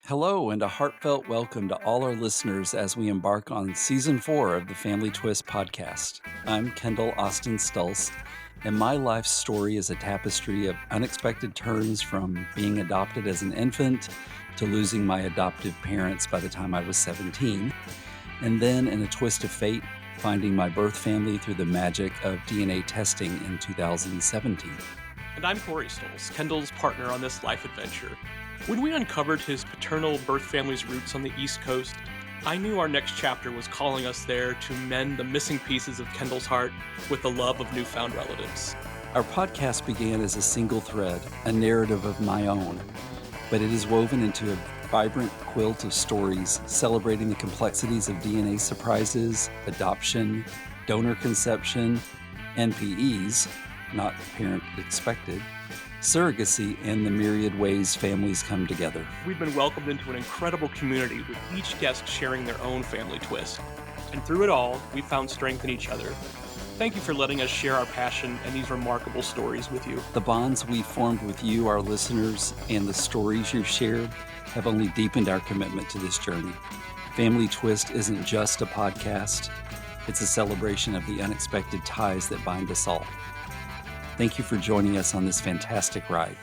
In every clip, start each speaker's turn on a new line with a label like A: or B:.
A: Hello, and a heartfelt welcome to all our listeners as we embark on Season 4 of the Family Twist podcast. I'm Kendall Austin Stulse, and my life story is a tapestry of unexpected turns from being adopted as an infant to losing my adoptive parents by the time I was 17, and then in a twist of fate, finding my birth family through the magic of DNA testing in 2017.
B: And I'm Corey Stolz, Kendall's partner on this life adventure. When we uncovered his paternal birth family's roots on the East Coast, I knew our next chapter was calling us there to mend the missing pieces of Kendall's heart with the love of newfound relatives.
A: Our podcast began as a single thread, a narrative of my own, but it is woven into a vibrant quilt of stories celebrating the complexities of DNA surprises, adoption, donor conception, NPEs, not parent expected, surrogacy, and the myriad ways families come together.
B: We've been welcomed into an incredible community with each guest sharing their own family twist. And through it all, we found strength in each other. Thank you for letting us share our passion and these remarkable stories with you.
A: The bonds we formed with you, our listeners, and the stories you've shared have only deepened our commitment to this journey. Family Twist isn't just a podcast, it's a celebration of the unexpected ties that bind us all. Thank you for joining us on this fantastic ride.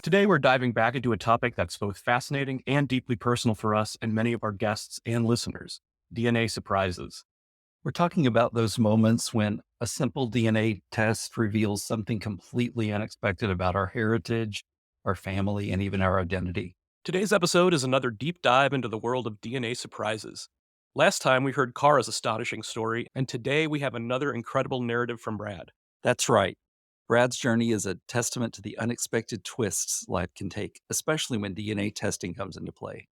B: Today, we're diving back into a topic that's both fascinating and deeply personal for us and many of our guests and listeners: DNA surprises.
A: We're talking about those moments when a simple DNA test reveals something completely unexpected about our heritage, our family, and even our identity.
B: Today's episode is another deep dive into the world of DNA surprises. Last time, we heard Kara's astonishing story, and today we have another incredible narrative from Brad.
A: That's right. Brad's journey is a testament to the unexpected twists life can take, especially when DNA testing comes into play.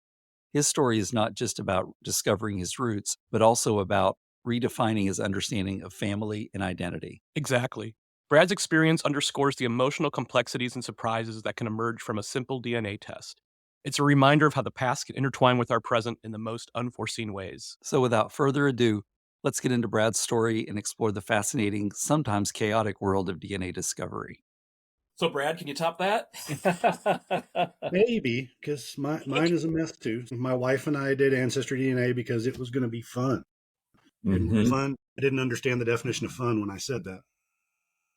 A: His story is not just about discovering his roots, but also about redefining his understanding of family and identity.
B: Exactly. Brad's experience underscores the emotional complexities and surprises that can emerge from a simple DNA test. It's a reminder of how the past can intertwine with our present in the most unforeseen ways.
A: So without further ado, let's get into Brad's story and explore the fascinating, sometimes chaotic world of DNA discovery.
B: So, Brad, can you top that?
C: Maybe, because mine is a mess too. My wife and I did Ancestry DNA because it was going to be fun. And fun, I didn't understand the definition of fun when I said that.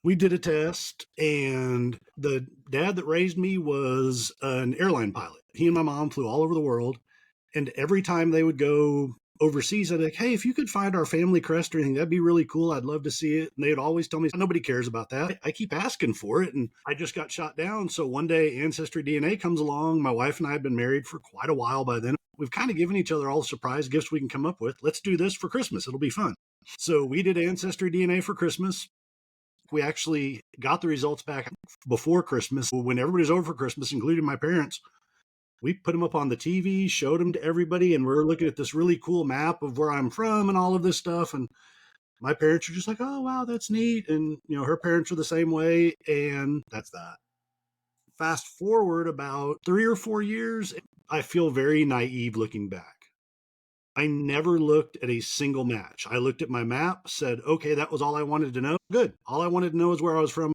C: We did a test, and the dad that raised me was an airline pilot. He and my mom flew all over the world, and every time they would go overseas, I'd be like, hey, if you could find our family crest or anything, that'd be really cool. I'd love to see it. And they'd always tell me, nobody cares about that. I keep asking for it, and I just got shot down. So one day, Ancestry DNA comes along. My wife and I had been married for quite a while by then. We've kind of given each other all the surprise gifts we can come up with. Let's do this for Christmas. It'll be fun. So we did Ancestry DNA for Christmas. We actually got the results back before Christmas. When everybody was over for Christmas, including my parents, we put them up on the TV, showed them to everybody, and we're looking at this really cool map of where I'm from and all of this stuff. And my parents were just like, oh, wow, that's neat. And, her parents are the same way. And that's that. Fast forward about 3 or 4 years, I feel very naive looking back. I never looked at a single match. I looked at my map, said, okay, that was all I wanted to know. Good. All I wanted to know is where I was from.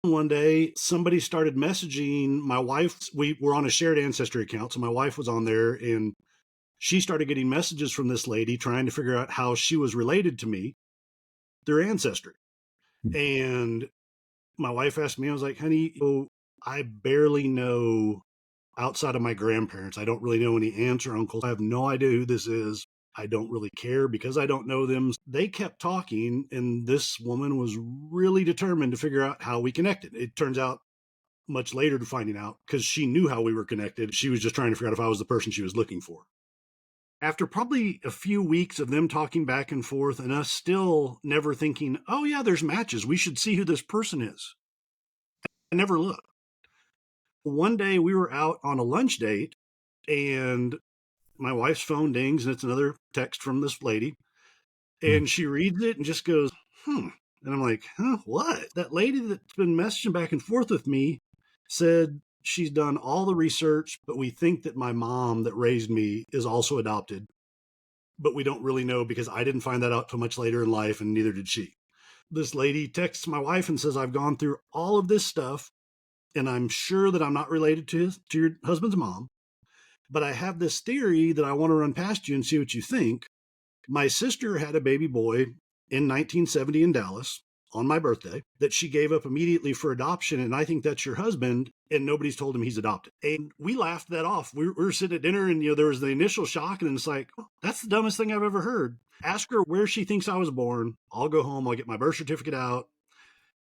C: One day, somebody started messaging my wife. We were on a shared ancestry account, so my wife was on there, and she started getting messages from this lady trying to figure out how she was related to me, their ancestry. And my wife asked me, I was like, honey, I barely know outside of my grandparents. I don't really know any aunts or uncles. I have no idea who this is. I don't really care because I don't know them. They kept talking, and this woman was really determined to figure out how we connected. It turns out much later to finding out, because she knew how we were connected. She was just trying to figure out if I was the person she was looking for. After probably a few weeks of them talking back and forth and us still never thinking, oh yeah, there's matches. We should see who this person is. I never looked. One day we were out on a lunch date, and my wife's phone dings, and it's another text from this lady. And she reads it and just goes, And I'm like, what? That lady that's been messaging back and forth with me said she's done all the research, but we think that my mom that raised me is also adopted. But we don't really know because I didn't find that out till much later in life, and neither did she. This lady texts my wife and says, I've gone through all of this stuff, and I'm sure that I'm not related to your husband's mom. But I have this theory that I want to run past you and see what you think. My sister had a baby boy in 1970 in Dallas on my birthday that she gave up immediately for adoption. And I think that's your husband. And nobody's told him he's adopted. And we laughed that off. We were sitting at dinner and, there was the initial shock. And it's like, oh, that's the dumbest thing I've ever heard. Ask her where she thinks I was born. I'll go home. I'll get my birth certificate out.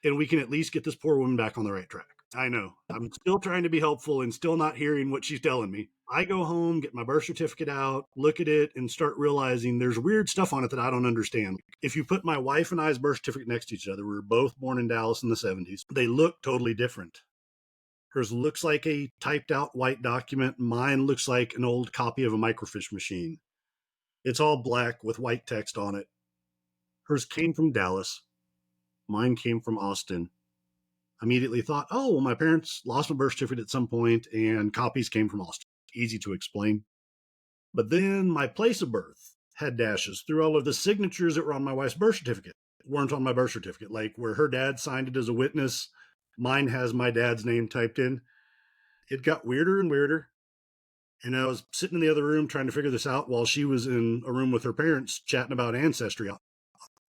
C: And we can at least get this poor woman back on the right track. I know. I'm still trying to be helpful and still not hearing what she's telling me. I go home, get my birth certificate out, look at it, and start realizing there's weird stuff on it that I don't understand. If you put my wife and I's birth certificate next to each other, we were both born in Dallas in the 70s. They look totally different. Hers looks like a typed out white document. Mine looks like an old copy of a microfiche machine. It's all black with white text on it. Hers came from Dallas. Mine came from Austin. Immediately thought, oh, well, my parents lost my birth certificate at some point and copies came from Austin. Easy to explain. But then my place of birth had dashes through all of the signatures that were on my wife's birth certificate. Weren't on my birth certificate, like where her dad signed it as a witness. Mine has my dad's name typed in. It got weirder and weirder. And I was sitting in the other room trying to figure this out while she was in a room with her parents chatting about ancestry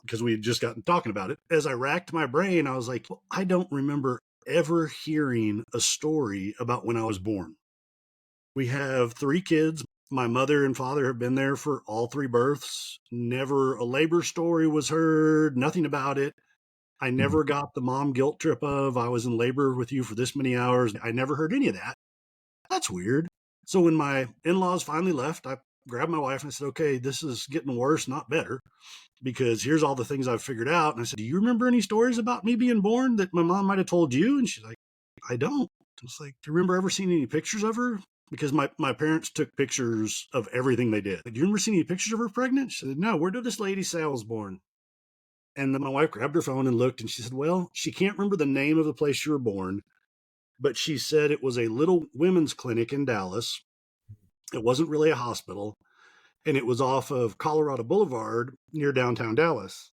C: because we had just gotten talking about it. As I racked my brain, I was like, well, I don't remember ever hearing a story about when I was born. We have 3 kids. My mother and father have been there for all 3 births. Never a labor story was heard, nothing about it. I never got the mom guilt trip of, I was in labor with you for this many hours. I never heard any of that. That's weird. So when my in-laws finally left, I grabbed my wife and I said, okay, this is getting worse, not better, because here's all the things I've figured out. And I said, do you remember any stories about me being born that my mom might have told you? And she's like, I don't. I was like, do you remember ever seeing any pictures of her? Because my parents took pictures of everything they did. Like, do you remember seeing any pictures of her pregnant? She said, no, where did this lady say I was born? And then my wife grabbed her phone and looked and she said, well, she can't remember the name of the place you were born, but she said it was a little women's clinic in Dallas. It wasn't really a hospital. And it was off of Colorado Boulevard near downtown Dallas.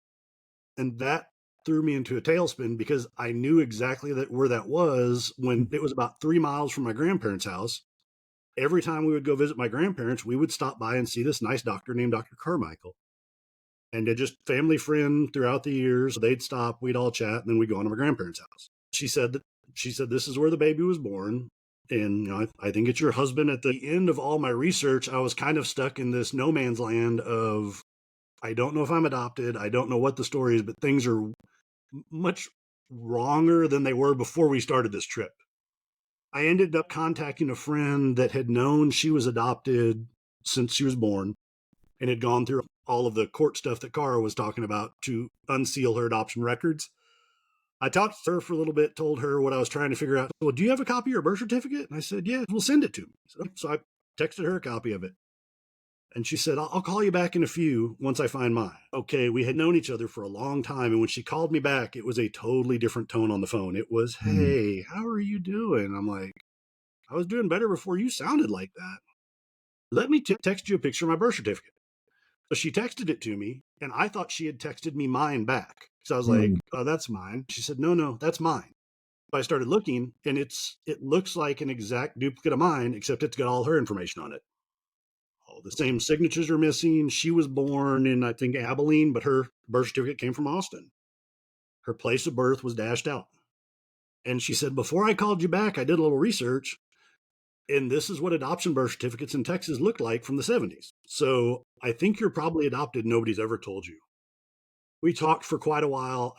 C: And that threw me into a tailspin because I knew exactly where that was when it was about 3 miles from my grandparents' house. Every time we would go visit my grandparents, we would stop by and see this nice doctor named Dr. Carmichael. And they're just family friend throughout the years. They'd stop, we'd all chat, and then we'd go on to my grandparents' house. She said this is where the baby was born. And I think it's your husband. At the end of all my research, I was kind of stuck in this no man's land of, I don't know if I'm adopted. I don't know what the story is, but things are much wronger than they were before we started this trip. I ended up contacting a friend that had known she was adopted since she was born and had gone through all of the court stuff that Cara was talking about to unseal her adoption records. I talked to her for a little bit, told her what I was trying to figure out. Well, do you have a copy of your birth certificate? And I said, yeah, we'll send it to me. So I texted her a copy of it. And she said, I'll call you back in a few once I find mine. Okay, we had known each other for a long time. And when she called me back, it was a totally different tone on the phone. It was, hey, how are you doing? I'm like, I was doing better before you sounded like that. Let me text you a picture of my birth certificate. So she texted it to me, and I thought she had texted me mine back. So I was like, oh, that's mine. She said, no, that's mine. So I started looking, and it looks like an exact duplicate of mine, except it's got all her information on it. All the same signatures are missing. She was born in, I think, Abilene, but her birth certificate came from Austin. Her place of birth was dashed out. And she said, before I called you back, I did a little research, and this is what adoption birth certificates in Texas looked like from the 70s. So I think you're probably adopted. Nobody's ever told you. We talked for quite a while.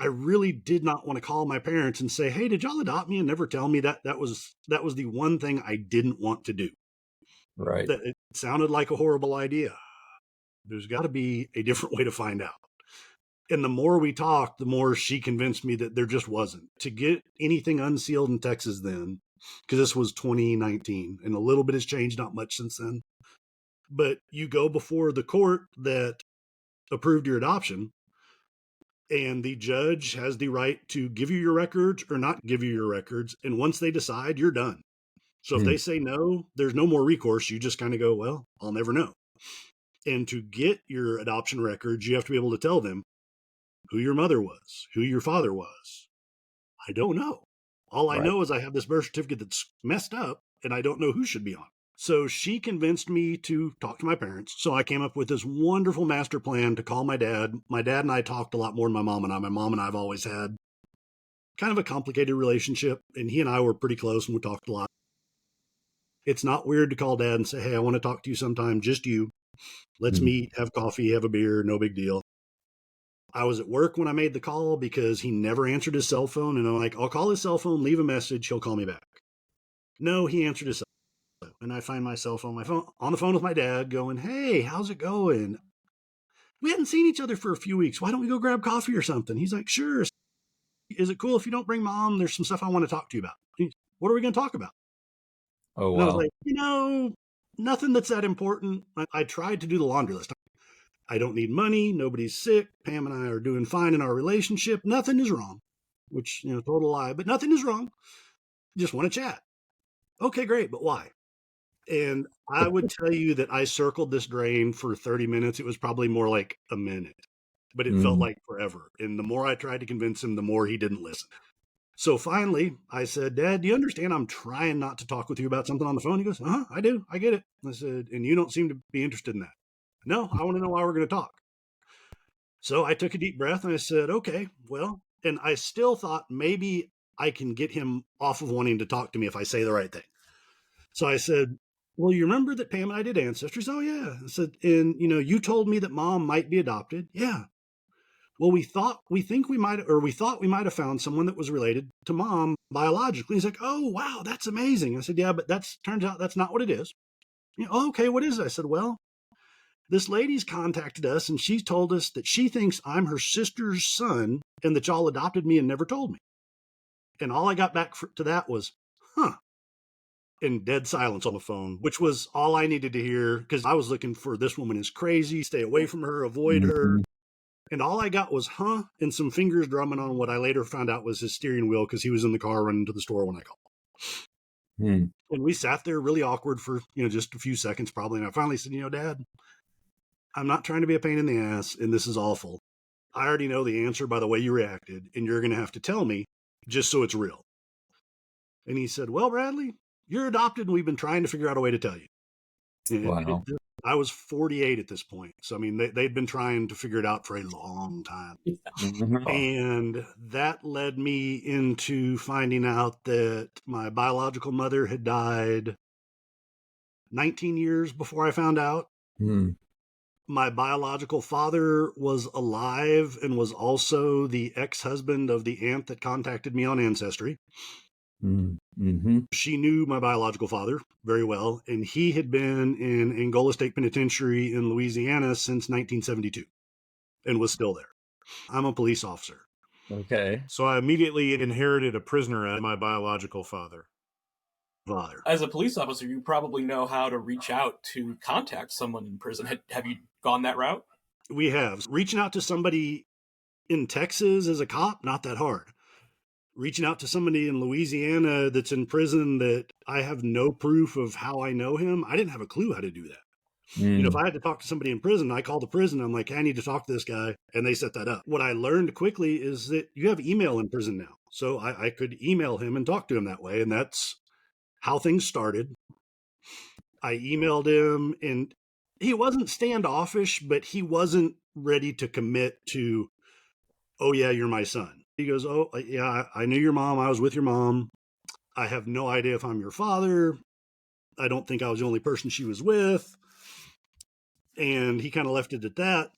C: I really did not want to call my parents and say, hey, did y'all adopt me? And never tell me that. That was the one thing I didn't want to do.
A: Right.
C: It sounded like a horrible idea. There's got to be a different way to find out. And the more we talked, the more she convinced me that there just wasn't. To get anything unsealed in Texas then, because this was 2019 and a little bit has changed, not much since then. But you go before the court that approved your adoption, and the judge has the right to give you your records or not give you your records. And once they decide, you're done. So if they say no, there's no more recourse. You just kind of go, well, I'll never know. And to get your adoption records, you have to be able to tell them who your mother was, who your father was. I don't know. All I know is I have this birth certificate that's messed up, and I don't know who should be on. So she convinced me to talk to my parents. So I came up with this wonderful master plan to call my dad. My dad and I talked a lot more than my mom and I. My mom and I have always had kind of a complicated relationship, and he and I were pretty close and we talked a lot. It's not weird to call dad and say, hey, I want to talk to you sometime, just you. Let's meet, have coffee, have a beer, no big deal. I was at work when I made the call because he never answered his cell phone. And I'm like, I'll call his cell phone, leave a message, he'll call me back. No, he answered his cell phone. And I find myself on the phone with my dad going, hey, how's it going? We hadn't seen each other for a few weeks. Why don't we go grab coffee or something? He's like, sure. Is it cool if you don't bring mom? There's some stuff I want to talk to you about. What are we going to talk about?
A: Oh,
C: and I was
A: wow.
C: like, nothing that's that important. I tried to do the laundry list. I don't need money. Nobody's sick. Pam and I are doing fine in our relationship. Nothing is wrong, which, total lie, but nothing is wrong. Just want to chat. Okay, great. But why? And I would tell you that I circled this drain for 30 minutes. It was probably more like a minute, but it felt like forever. And the more I tried to convince him, the more he didn't listen. So finally, I said, Dad, do you understand I'm trying not to talk with you about something on the phone? He goes, I do. I get it. I said, and you don't seem to be interested in that. No, I want to know why we're going to talk. So I took a deep breath and I said, okay, well, and I still thought maybe I can get him off of wanting to talk to me if I say the right thing. So I said, well, you remember that Pam and I did ancestries? Oh, yeah. I said, and, you told me that mom might be adopted. Yeah. Well, we thought we might have found someone that was related to mom biologically. He's like, oh, wow, that's amazing. I said, yeah, but turns out that's not what it is. Okay, what is it? I said, well, this lady's contacted us and she told us that she thinks I'm her sister's son and that y'all adopted me and never told me. And all I got back to that was, huh, in dead silence on the phone, which was all I needed to hear because I was looking for this woman is crazy, stay away from her, avoid her. And all I got was, huh, and some fingers drumming on what I later found out was his steering wheel because he was in the car running to the store when I called. And we sat there really awkward for, just a few seconds probably. And I finally said, Dad, I'm not trying to be a pain in the ass, and this is awful. I already know the answer by the way you reacted, and you're going to have to tell me just so it's real. And he said, well, Bradley, you're adopted, and we've been trying to figure out a way to tell you.
A: Wow.
C: I was 48 at this point. So, I mean, they'd been trying to figure it out for a long time. And that led me into finding out that my biological mother had died 19 years before I found out. My biological father was alive and was also the ex-husband of the aunt that contacted me on Ancestry. She knew my biological father very well, and he had been in Angola State Penitentiary in Louisiana since 1972 and was still there. I'm a police officer.
A: Okay.
D: So I immediately inherited a prisoner as my biological father.
B: As a police officer, you probably know how to reach out to contact someone in prison. Have you gone that route?
C: We have. Reaching out to somebody in Texas as a cop, not that hard. Reaching out to somebody in Louisiana that's in prison that I have no proof of how I know him, I didn't have a clue how to do that. If I had to talk to somebody in prison, I called the prison. I'm like, I need to talk to this guy. And they set that up. What I learned quickly is that you have email in prison now. So I could email him and talk to him that way. And that's how things started. I emailed him and he wasn't standoffish, but he wasn't ready to commit to, oh, yeah, you're my son. He goes, oh, yeah, I knew your mom. I was with your mom. I have no idea if I'm your father. I don't think I was the only person she was with. And he kind of left it at that.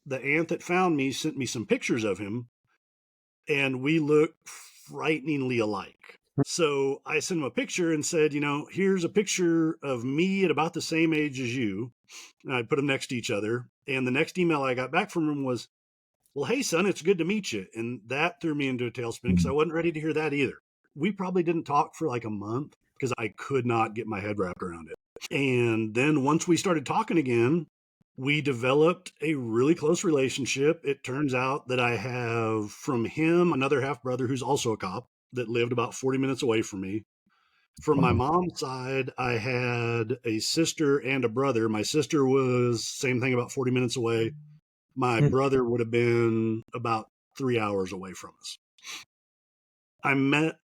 C: The aunt that found me sent me some pictures of him, and we look frighteningly alike. So I sent him a picture and said, here's a picture of me at about the same age as you. And I put them next to each other. And the next email I got back from him was, well, hey, son, it's good to meet you. And that threw me into a tailspin because I wasn't ready to hear that either. We probably didn't talk for like a month because I could not get my head wrapped around it. And then once we started talking again, we developed a really close relationship. It turns out that I have from him another half brother who's also a cop that lived about 40 minutes away from me. From my mom's side, I had a sister and a brother. My sister was same thing, about 40 minutes away. My brother would have been about 3 hours away from us. I met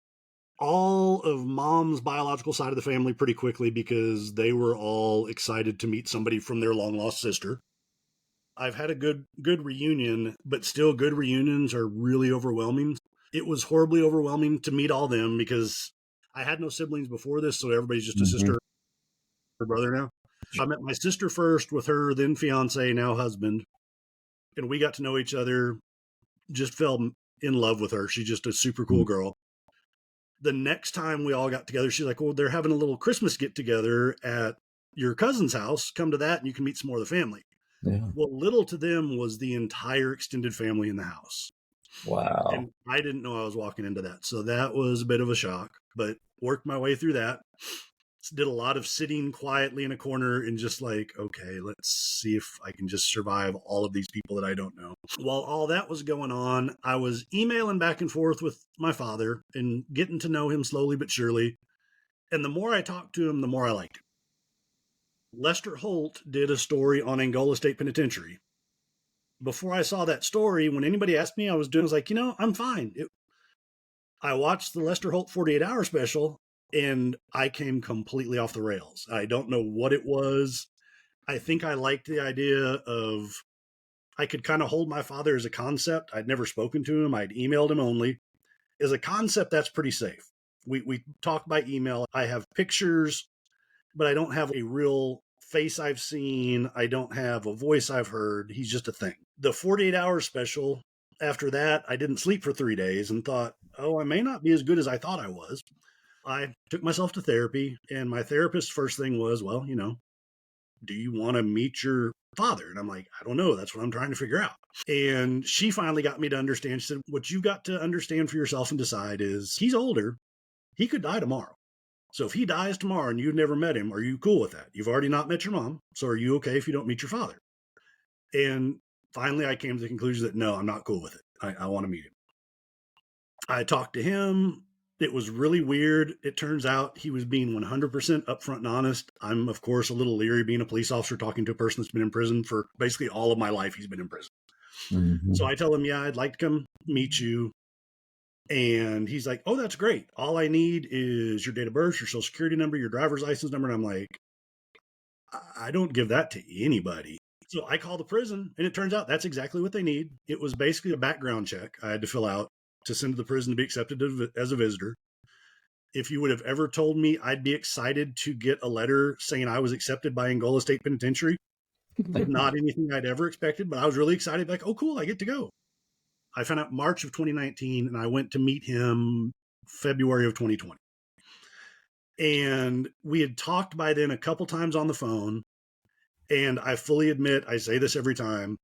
C: all of mom's biological side of the family pretty quickly because they were all excited to meet somebody from their long lost sister. I've had a good reunion, but still good reunions are really overwhelming. It was horribly overwhelming to meet all them because I had no siblings before this, so everybody's just a sister or brother now. I met my sister first with her then fiance, now husband, and we got to know each other, just fell in love with her. She's just a super cool girl. The next time we all got together, she's like, well, they're having a little Christmas get together at your cousin's house. Come to that and you can meet some more of the family.
E: Yeah.
C: Well, little to them was the entire extended family in the house.
E: Wow.
C: And I didn't know I was walking into that. So that was a bit of a shock, but worked my way through that. Did a lot of sitting quietly in a corner and just like, okay, let's see if I can just survive all of these people that I don't know. While all that was going on, I was emailing back and forth with my father and getting to know him slowly but surely. And the more I talked to him, the more I liked him. Lester Holt did a story on Angola State Penitentiary. Before I saw that story, when anybody asked me, I was like, I'm fine. I watched the Lester Holt 48-hour special, and I came completely off the rails. I don't know what it was. I think I liked the idea of I could kind of hold my father as a concept. I'd never spoken to him. I'd emailed him only. As a concept, that's pretty safe. We talk by email. I have pictures, but I don't have a real face I've seen. I don't have a voice I've heard. He's just a thing. The 48-hour special, after that, I didn't sleep for 3 days and thought, oh, I may not be as good as I thought I was. I took myself to therapy, and my therapist's first thing was, well, do you want to meet your father? And I'm like, I don't know. That's what I'm trying to figure out. And she finally got me to understand. She said, what you've got to understand for yourself and decide is he's older. He could die tomorrow. So if he dies tomorrow and you've never met him, are you cool with that? You've already not met your mom. So are you okay if you don't meet your father? And finally, I came to the conclusion that no, I'm not cool with it. I want to meet him. I talked to him. It was really weird. It turns out he was being 100% upfront and honest. I'm, of course, a little leery being a police officer talking to a person that's been in prison for basically all of my life. He's been in prison. So I tell him, yeah, I'd like to come meet you. And he's like, oh, that's great. All I need is your date of birth, your social security number, your driver's license number. And I'm like, I don't give that to anybody. So I call the prison, and it turns out that's exactly what they need. It was basically a background check I had to fill out to send to the prison to be accepted as a visitor. If you would have ever told me I'd be excited to get a letter saying I was accepted by Angola State Penitentiary, not anything I'd ever expected, but I was really excited. Like, oh, cool, I get to go. I found out March of 2019, and I went to meet him February of 2020. And we had talked by then a couple times on the phone. And I fully admit, I say this every time,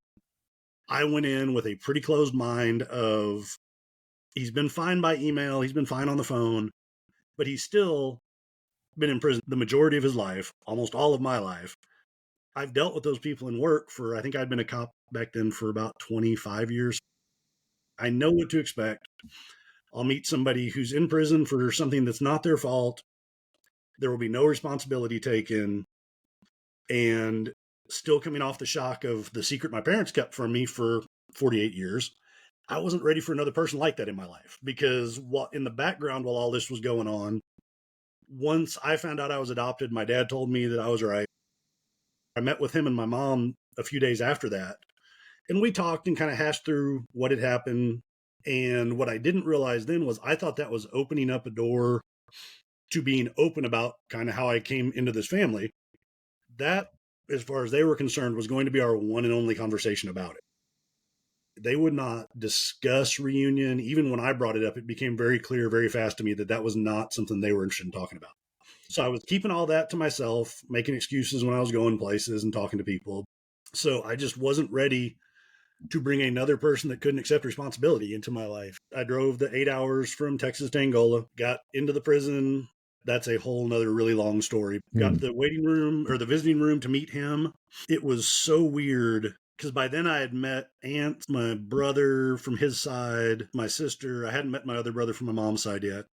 C: I went in with a pretty closed mind of, he's been fine by email, he's been fine on the phone, but he's still been in prison the majority of his life, almost all of my life. I've dealt with those people in work for, I think I'd been a cop back then for about 25 years. I know what to expect. I'll meet somebody who's in prison for something that's not their fault. There will be no responsibility taken. And still coming off the shock of the secret my parents kept from me for 48 years, I wasn't ready for another person like that in my life. Because in the background, while all this was going on, once I found out I was adopted, my dad told me that I was right. I met with him and my mom a few days after that. And we talked and kind of hashed through what had happened. And what I didn't realize then was I thought that was opening up a door to being open about kind of how I came into this family. That, as far as they were concerned, was going to be our one and only conversation about it. They would not discuss reunion. Even when I brought it up, it became very clear very fast to me that that was not something they were interested in talking about. So I was keeping all that to myself, making excuses when I was going places and talking to people. So I just wasn't ready to bring another person that couldn't accept responsibility into my life. I drove the 8 hours from Texas to Angola, got into the prison. That's a whole nother really long story. Got to the waiting room or the visiting room to meet him. It was so weird because by then I had met aunts, my brother from his side, my sister. I hadn't met my other brother from my mom's side yet,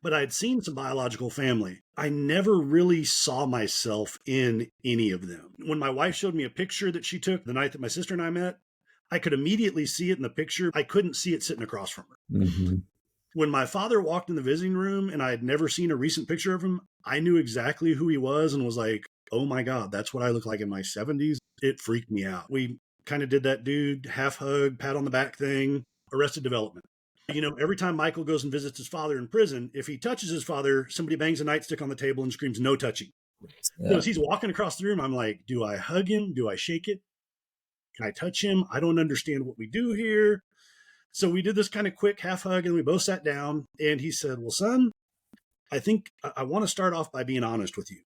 C: but I'd seen some biological family. I never really saw myself in any of them. When my wife showed me a picture that she took the night that my sister and I met, I could immediately see it in the picture. I couldn't see it sitting across from her. When my father walked in the visiting room and I had never seen a recent picture of him, I knew exactly who he was and was like, oh my God, that's what I look like in my 70s. It freaked me out. We kind of did that dude half hug, pat on the back thing, Arrested Development. Every time Michael goes and visits his father in prison, if he touches his father, somebody bangs a nightstick on the table and screams, no touching. So as he's walking across the room, I'm like, do I hug him? Do I shake it? Can I touch him? I don't understand what we do here. So we did this kind of quick half hug and we both sat down and he said, well, son, I think I want to start off by being honest with you.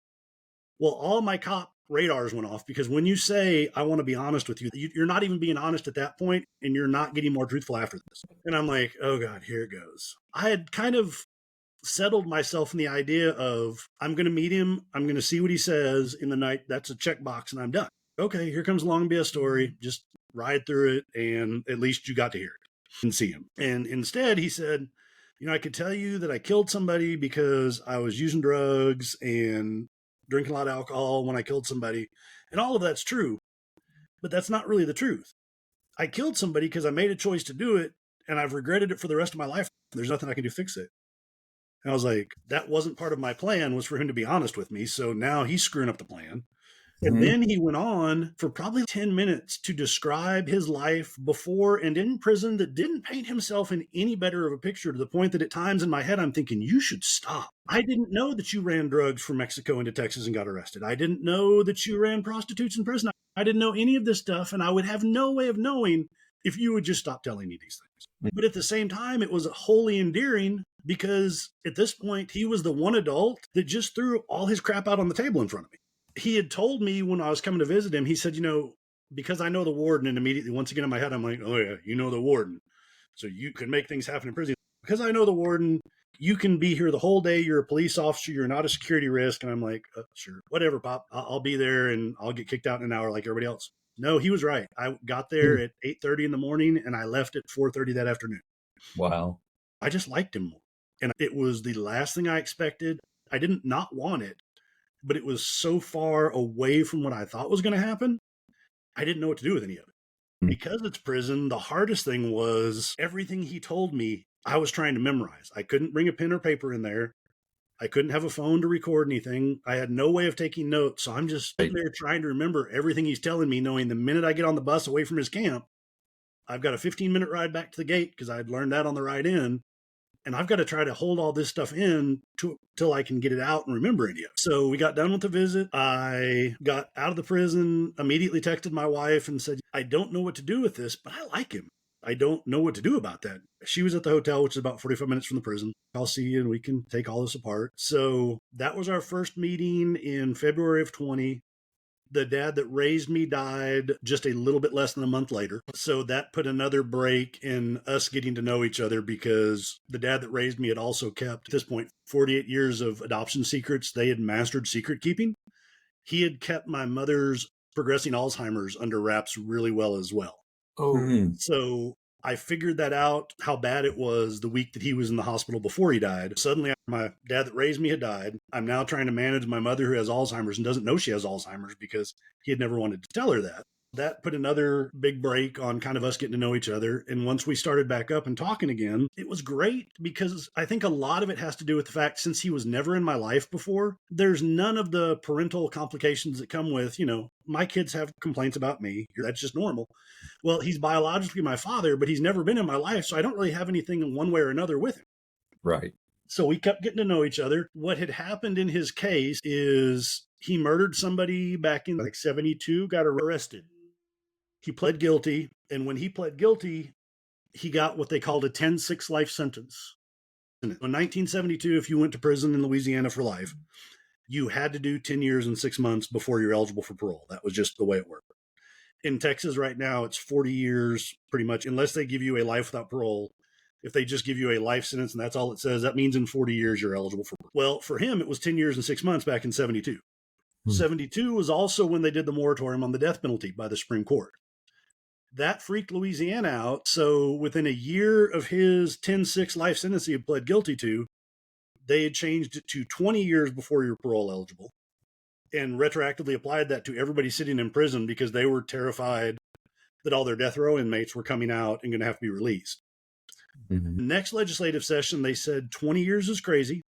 C: Well, all my cop radars went off because when you say, I want to be honest with you, you're not even being honest at that point and you're not getting more truthful after this. And I'm like, oh God, here it goes. I had kind of settled myself in the idea of I'm going to meet him. I'm going to see what he says in the night. That's a checkbox and I'm done. Okay, here comes Long BS story. Just ride through it. And at least you got to hear it and see him. And instead he said, I could tell you that I killed somebody because I was using drugs and drinking a lot of alcohol when I killed somebody. And all of that's true, but that's not really the truth. I killed somebody because I made a choice to do it and I've regretted it for the rest of my life. There's nothing I can do to fix it. And I was like, that wasn't part of my plan, was for him to be honest with me. So now he's screwing up the plan. And then he went on for probably 10 minutes to describe his life before and in prison that didn't paint himself in any better of a picture, to the point that at times in my head, I'm thinking, you should stop. I didn't know that you ran drugs from Mexico into Texas and got arrested. I didn't know that you ran prostitutes in prison. I didn't know any of this stuff. And I would have no way of knowing if you would just stop telling me these things. But at the same time, it was wholly endearing because at this point, he was the one adult that just threw all his crap out on the table in front of me. He had told me when I was coming to visit him, he said, because I know the warden, and immediately once again in my head, I'm like, oh yeah, you know the warden. So you can make things happen in prison. Because I know the warden, you can be here the whole day. You're a police officer. You're not a security risk. And I'm like, sure, whatever, Pop. I'll be there and I'll get kicked out in an hour like everybody else. No, he was right. I got there at 8:30 in the morning and I left at 4:30 that afternoon.
A: Wow.
C: I just liked him more. And it was the last thing I expected. I didn't not want it, but it was so far away from what I thought was going to happen. I didn't know what to do with any of it. Because it's prison, the hardest thing was everything he told me, I was trying to memorize. I couldn't bring a pen or paper in there. I couldn't have a phone to record anything. I had no way of taking notes. So I'm just sitting there trying to remember everything he's telling me, knowing the minute I get on the bus away from his camp, I've got a 15-minute ride back to the gate because I'd learned that on the ride in. And I've got to try to hold all this stuff in till I can get it out and remember any of it. So we got done with the visit. I got out of the prison, immediately texted my wife and said, I don't know what to do with this, but I like him. I don't know what to do about that. She was at the hotel, which is about 45 minutes from the prison. I'll see you and we can take all this apart. So that was our first meeting in February of 20. The dad that raised me died just a little bit less than a month later. So that put another break in us getting to know each other because the dad that raised me had also kept, at this point, 48 years of adoption secrets. They had mastered secret keeping. He had kept my mother's progressing Alzheimer's under wraps really well as well.
B: Oh.
C: So I figured that out, how bad it was the week that he was in the hospital before he died. Suddenly, my dad that raised me had died. I'm now trying to manage my mother who has Alzheimer's and doesn't know she has Alzheimer's because he had never wanted to tell her that. That put another big break on kind of us getting to know each other. And once we started back up and talking again, it was great because I think a lot of it has to do with the fact, since he was never in my life before, there's none of the parental complications that come with, my kids have complaints about me. That's just normal. Well, he's biologically my father, but he's never been in my life. So I don't really have anything in one way or another with him.
A: Right.
C: So we kept getting to know each other. What had happened in his case is he murdered somebody back in 72, got arrested. He pled guilty. And when he pled guilty, he got what they called a 10-6 life sentence. In 1972, if you went to prison in Louisiana for life, you had to do 10 years and 6 months before you're eligible for parole. That was just the way it worked. In Texas right now, it's 40 years pretty much, unless they give you a life without parole. If they just give you a life sentence and that's all it says, that means in 40 years you're eligible for parole. Well, for him, it was 10 years and 6 months back in 72. 72 was also when they did the moratorium on the death penalty by the Supreme Court. That freaked Louisiana out. So within a year of his 10-6 life sentence he had pled guilty to, they had changed it to 20 years before you're parole eligible and retroactively applied that to everybody sitting in prison because they were terrified that all their death row inmates were coming out and going to have to be released. The next legislative session, they said 20 years is crazy.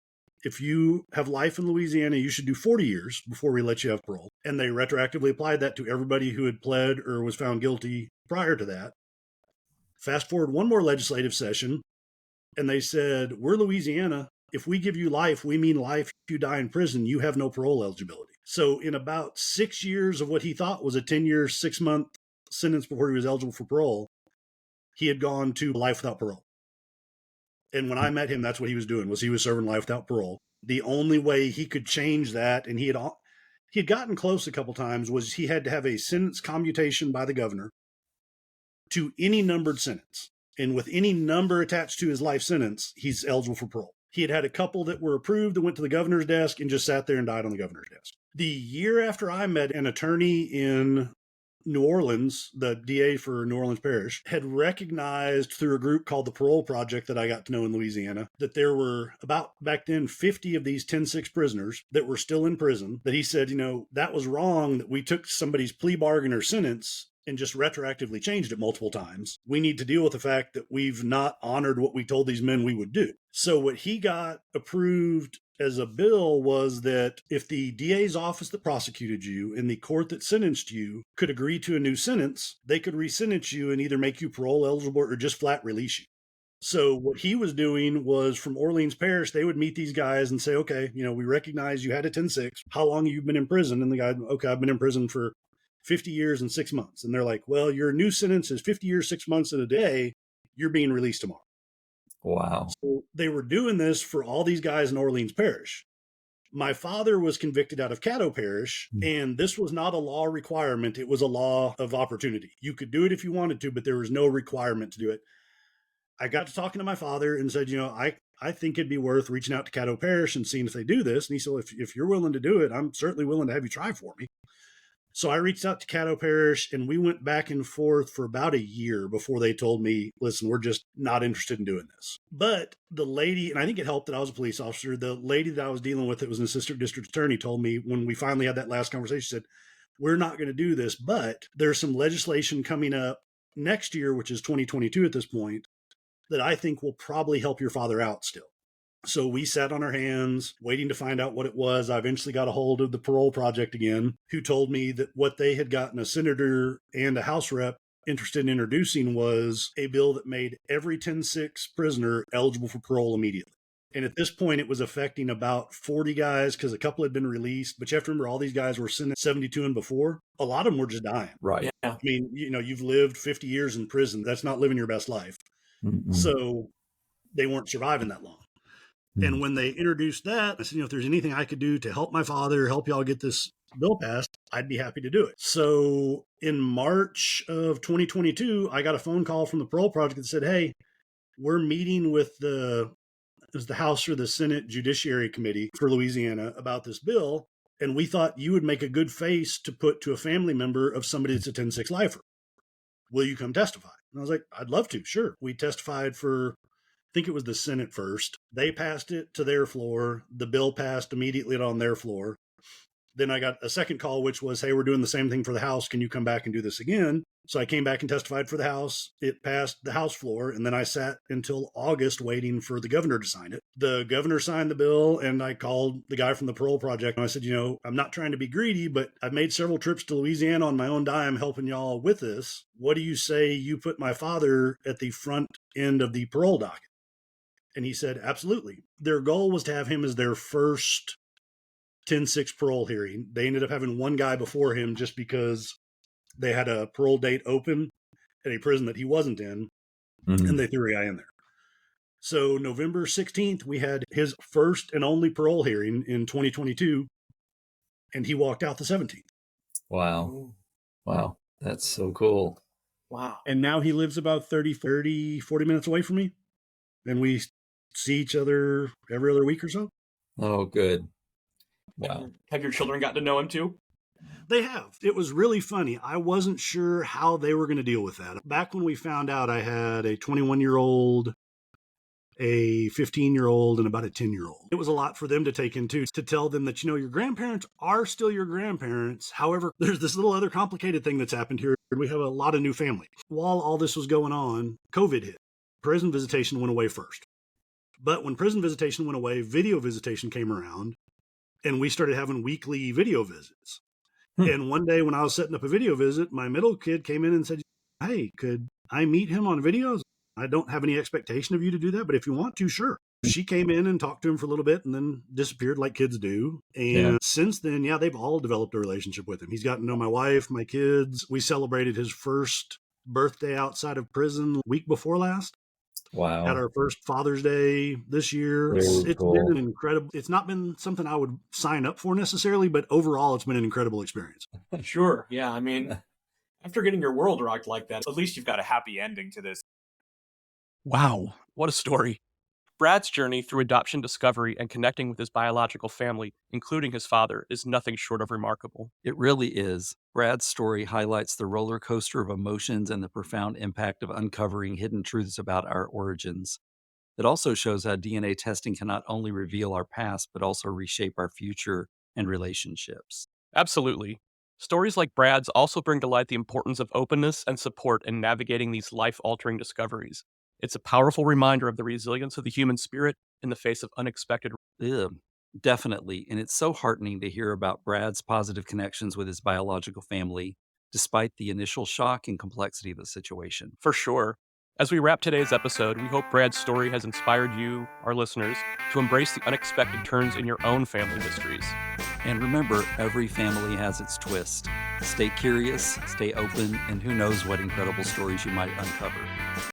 C: If you have life in Louisiana, you should do 40 years before we let you have parole. And they retroactively applied that to everybody who had pled or was found guilty prior to that. Fast forward one more legislative session, and they said, we're Louisiana. If we give you life, we mean life. If you die in prison, you have no parole eligibility. So in about 6 years of what he thought was a 10-year, 6-month sentence before he was eligible for parole, he had gone to life without parole. And when I met him, that's what he was doing, was he was serving life without parole. The only way he could change that, and he had gotten close a couple times, was he had to have a sentence commutation by the governor to any numbered sentence. And with any number attached to his life sentence, he's eligible for parole. He had had a couple that were approved that went to the governor's desk and just sat there and died on the governor's desk. The year after I met an attorney in New Orleans, the DA for New Orleans Parish, had recognized through a group called the Parole Project that I got to know in Louisiana, that there were about, back then, 50 of these 10-6 prisoners that were still in prison, that he said, that was wrong, that we took somebody's plea bargain or sentence and just retroactively changed it multiple times. We need to deal with the fact that we've not honored what we told these men we would do. So what he got approved as a bill was that if the DA's office that prosecuted you and the court that sentenced you could agree to a new sentence, they could resentence you and either make you parole eligible or just flat release you. So what he was doing was, from Orleans Parish, they would meet these guys and say, okay, we recognize you had a 10-6. How long have you been in prison? And the guy, okay, I've been in prison for 50 years and 6 months. And they're like, well, your new sentence is 50 years, 6 months and a day. You're being released tomorrow.
A: Wow.
C: So they were doing this for all these guys in Orleans Parish. My father was convicted out of Caddo Parish, and this was not a law requirement. It was a law of opportunity. You could do it if you wanted to, but there was no requirement to do it. I got to talking to my father and said, I think it'd be worth reaching out to Caddo Parish and seeing if they do this. And he said, well, if you're willing to do it, I'm certainly willing to have you try for me. So I reached out to Caddo Parish, and we went back and forth for about a year before they told me, listen, we're just not interested in doing this. But the lady, and I think it helped that I was a police officer, the lady that I was dealing with that was an assistant district attorney told me when we finally had that last conversation, she said, we're not going to do this, but there's some legislation coming up next year, which is 2022 at this point, that I think will probably help your father out still. So we sat on our hands waiting to find out what it was. I eventually got a hold of the Parole Project again, who told me that what they had gotten a senator and a House rep interested in introducing was a bill that made every 10-6 prisoner eligible for parole immediately. And at this point, it was affecting about 40 guys because a couple had been released. But you have to remember, all these guys were sentenced 72 and before. A lot of them were just dying.
A: Right.
B: Yeah.
C: I mean, you've lived 50 years in prison. That's not living your best life.
A: Mm-mm.
C: So they weren't surviving that long. And when they introduced that, I said, if there's anything I could do to help my father, help y'all get this bill passed, I'd be happy to do it. So in March of 2022, I got a phone call from the Parole Project that said, hey, we're meeting with the House or the Senate Judiciary Committee for Louisiana about this bill. And we thought you would make a good face to put to a family member of somebody that's a 10-6 lifer. Will you come testify? And I was like, I'd love to. Sure. We testified for, I think it was the Senate first. They passed it to their floor. The bill passed immediately on their floor. Then I got a second call, which was, hey, we're doing the same thing for the House. Can you come back and do this again? So I came back and testified for the House. It passed the House floor. And then I sat until August waiting for the governor to sign it. The governor signed the bill, and I called the guy from the Parole Project. And I said, I'm not trying to be greedy, but I've made several trips to Louisiana on my own dime helping y'all with this. What do you say you put my father at the front end of the parole docket? And he said, absolutely. Their goal was to have him as their first 10-6 parole hearing. They ended up having one guy before him just because they had a parole date open at a prison that he wasn't in, and they threw a guy in there. So November 16th, we had his first and only parole hearing in 2022, and he walked out the 17th.
A: Wow. Wow. That's so cool.
B: Wow.
C: And now he lives about 40 minutes away from me, and we see each other every other week or so.
A: Oh, good. Wow.
B: Have your children gotten to know him too?
C: They have. It was really funny. I wasn't sure how they were going to deal with that. Back when we found out, I had a 21-year-old, a 15-year-old, and about a 10-year-old. It was a lot for them to take in too, to tell them that, your grandparents are still your grandparents. However, there's this little other complicated thing that's happened here. We have a lot of new family. While all this was going on, COVID hit. prison visitation went away first. But when prison visitation went away, video visitation came around, and we started having weekly video visits. And one day when I was setting up a video visit, my middle kid came in and said, "Hey, could I meet him on videos? I don't have any expectation of you to do that, but if you want to, sure." She came in and talked to him for a little bit and then disappeared like kids do. And since then, they've all developed a relationship with him. He's gotten to know my wife, my kids. We celebrated his first birthday outside of prison week before last.
E: Wow.
C: Had our first Father's Day this year. It's
E: cool.
C: been an incredible, it's not been something I would sign up for necessarily, but overall it's been an incredible experience.
F: Sure. Yeah. I mean, after getting your world rocked like that, at least you've got a happy ending to this.
B: Wow, what a story. Brad's journey through adoption discovery and connecting with his biological family, including his father, is nothing short of remarkable.
A: It really is. Brad's story highlights the roller coaster of emotions and the profound impact of uncovering hidden truths about our origins. It also shows how DNA testing can not only reveal our past, but also reshape our future and relationships.
B: Absolutely. Stories like Brad's also bring to light the importance of openness and support in navigating these life-altering discoveries. It's a powerful reminder of the resilience of the human spirit in the face of unexpected.
A: Definitely. And it's so heartening to hear about Brad's positive connections with his biological family, despite the initial shock and complexity of the situation.
B: For sure. As we wrap today's episode, we hope Brad's story has inspired you, our listeners, to embrace the unexpected turns in your own family mysteries.
A: And remember, every family has its twist. Stay curious, stay open, and who knows what incredible stories you might uncover.